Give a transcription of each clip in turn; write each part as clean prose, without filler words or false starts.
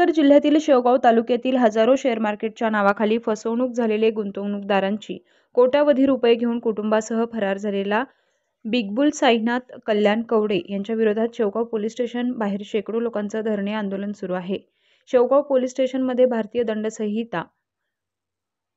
अहमदनगर जिल्ह्यातील शेवगाव तालुक्यातील हजारो शेअर मार्केटच्या नावाखाली फसवणूक झालेले गुंतवणूकदारांची कोट्यावधी रुपये घेऊन कुटुंबासह फरार झालेला बिगबुल साईनाथ कल्याण कवडे यांच्या विरोधात शेवगाव पोलीस स्टेशन बाहेर शेकडो लोकांचं धरणे आंदोलन सुरू आहे। शेवगाव पोलीस स्टेशनमध्ये भारतीय दंड संहिता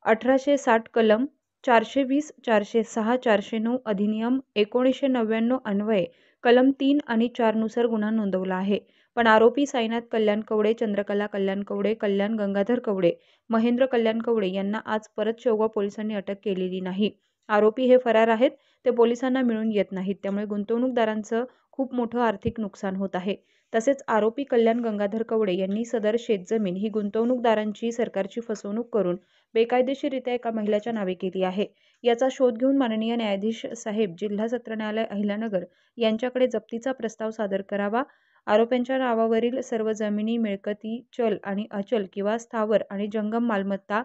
1860 कलम 420, 406, 409 अधिनियम 1999 अन्वये कलम 3 आणि 4 नुसार गुन्हा नोंदवला आहे। पण आरोपी साईनाथ कल्याण कवडे, चंद्रकला कल्याण कवडे, कल्याण गंगाधर कवडे, महेंद्र कल्याण कवडे यांना आज परत शेवगाव पोलिसांनी अटक केलेली नाही। आरोपी हे फरार आहेत, ते पोलिसांना मिळून येत नाहीत, त्यामुळे गुंतवणूकदारांचं खूप मोठं आर्थिक नुकसान होत आहे। तसेच आरोपी कल्याण गंगाधर कवडे यांनी सदर शेतजमीन ही गुंतवणूकदारांची सरकारची फसवणूक करून बेकायदेशीररित्या एका महिलेच्या नावे केली आहे। याचा शोध घेऊन माननीय न्यायाधीश साहेब, जिल्हा सत्र न्यायालय अहिल्यानगर यांच्याकडे जप्तीचा प्रस्ताव सादर करावा। आरोपींच्या नावावरील सर्व जमिनी, मिळकती, चल आणि अचल किंवा स्थावर आणि जंगम मालमत्ता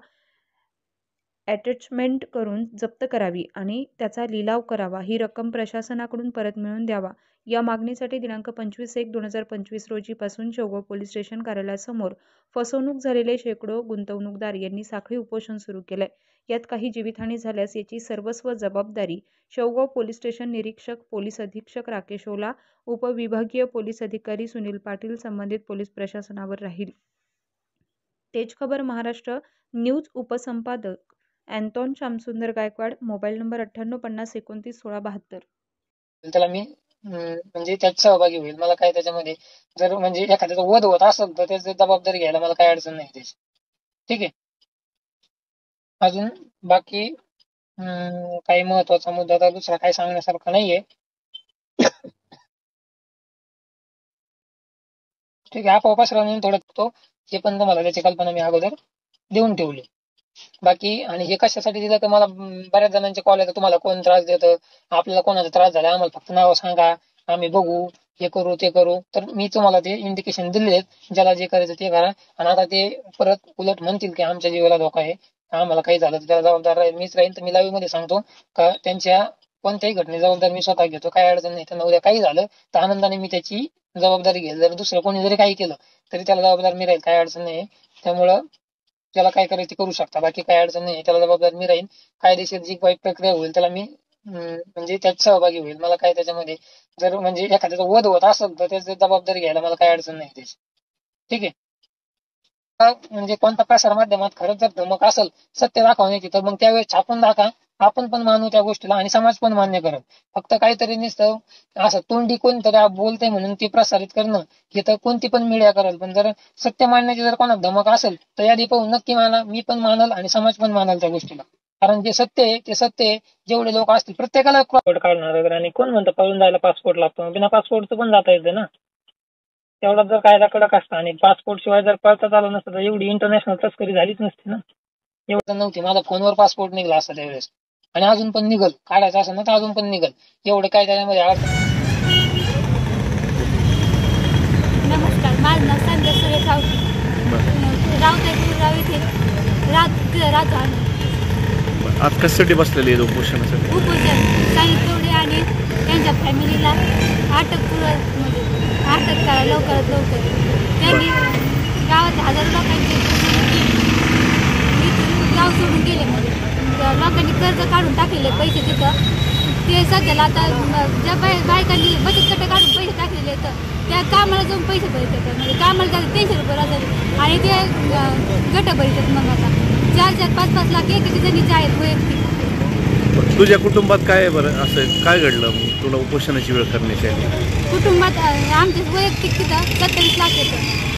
अटॅचमेंट करून जप्त करावी आणि त्याचा लिलाव करावा। ही रक्कम प्रशासनाकडून परत मिळवून द्यावा। या मागणीसाठी दिनांक 25/1/2025 रोजीपासून शेवगाव पोलीस स्टेशन कार्यालयासमोर फसवणूक झालेले शेकडो गुंतवणूकदार यांनी साखळी उपोषण सुरू केलंय। यात काही जीवितहानी झाल्यास याची सर्वस्व जबाबदारी शेवगाव पोलीस स्टेशन निरीक्षक पोलीस अधीक्षक राकेश ओला, उपविभागीय पोलीस अधिकारी सुनील पाटील, संबंधित पोलीस प्रशासनावर राहील। तेज खबर महाराष्ट्र न्यूज उपसंपादक अँटोन श्यामसुंदर गायकवाड, मोबाईल नंबर 9850291672। त्याला मी म्हणजे त्यात सहभागी होईल। मला काय त्याच्यामध्ये जर म्हणजे एखाद्याचा वध होत असेल तर त्याची जबाबदारी घ्यायला मला काही अडचण नाही त्याची। ठीक आहे। अजून बाकी काही महत्वाचा मुद्दा तर दुसरा काही सांगण्यासारखा नाहीये। ठीक आहे। आपोआप पसरवून थोडं तो हे पण तुम्हाला त्याची कल्पना मी अगोदर देऊन ठेवली। बाकी आणि हे कशासाठी दिलं तर मला बऱ्याच जणांचे कॉल येतात, तुम्हाला कोण त्रास देतं, आपल्याला कोणाचा त्रास झाला आम्हाला फक्त नाव सांगा, आम्ही बघू, हे करू ते करू। तर मी तुम्हाला ते इंडिकेशन दिले, ज्याला जे करायचं ते करा। आणि आता ते परत उलट म्हणतील की आमच्या जीवाला धोका आहे, आम्हाला काही झालं तर त्याला जबाबदार मीच राहीन, तर मी लाईव्ह मध्ये सांगतो का त्यांच्या कोणत्याही घटने जबाबदार मी स्वतः घेतो, काही अडचण नाही। त्यांना उद्या काही झालं तर आनंदाने मी त्याची जबाबदारी घेईल। जर दुसरं कोणी जरी काही केलं तरी त्याला जबाबदार मी राहील, काही अडचण नाही। त्यामुळं त्याला काय करायचं ते करू शकता, बाकी काही अडचण नाही, त्याला जबाबदार मी राहीन। कायदेशीर जी काही प्रक्रिया होईल त्याला मी म्हणजे त्यात सहभागी होईल। मला काय त्याच्यामध्ये जर म्हणजे एखाद्याचा वध होत असेल तर त्याची जबाबदारी घ्यायला मला काही अडचण नाही त्याची। ठीक आहे। म्हणजे कोणत्या प्रसार माध्यमात खरंच जर धमक असेल सत्य दाखवण्याची तर मग त्यावेळेस छापून दाखवा, आपण पण मानू त्या गोष्टीला आणि समाज पण मान्य करत। फक्त काहीतरी नुसतं असं तोंडी कोणतरी बोलतंय म्हणून ते प्रसारित करणं हे तर कोणती पण मीडिया करेल, पण जर सत्य मांडण्याची जर कोणाला धमक असेल तर यादी पाहून नक्की माना, मी पण मानल आणि समाज पण मानल त्या गोष्टीला। कारण जे सत्य आहे ते सत्य आहे। जेवढे लोक असतील प्रत्येकाला पासपोर्ट काढणार, आणि कोण म्हणतं पळून जायला पासपोर्ट लागतो, बिना पासपोर्टचं पण जाता येतं ना। तेवढा जर कायदा कडक असता आणि पासपोर्ट शिवाय जर पळता आलं नसतं तर एवढी इंटरनॅशनल तस्करी झालीच नसती ना, एवढं नव्हती। माझा फोनवर पासपोर्ट निघला असता त्यावेळेस, आणि अजून पण निघल, काढायचं असं ना तर अजून पण निघल, एवढं काय त्याच्यामध्ये नमस्कार, माझं नाव संध्या सुरेश राहतो। आज कशासाठी बसलेले आहे उपोषणासाठी? उपोषण साईनाथ कवडे आणि त्यांच्या फॅमिलीला अटक करा लवकरात लवकर। त्यांनी गावात हजारो लोकांची इथून गाव सोडून गेले, म्हणजे लोकांनी कर्ज काढून टाकलेले पैसे तिथं, ते सध्याला आता ज्या बायकांनी बचत गट काढून पैसे टाकलेले तर त्या कामाला जाऊन पैसे भरतात, म्हणजे कामाला जातात 300 रुपये राहतात आणि ते गट भरतात। मग आता 4-4, 5-5 लाख एक जणीचे आहेत वैयक्तिक। तुझ्या कुटुंबात काय बरं असं काय घडलं तुला उपोषणाची वेळ करण्याची? कुटुंबात आमचे वैयक्तिक तिथं 27 लाख येतं,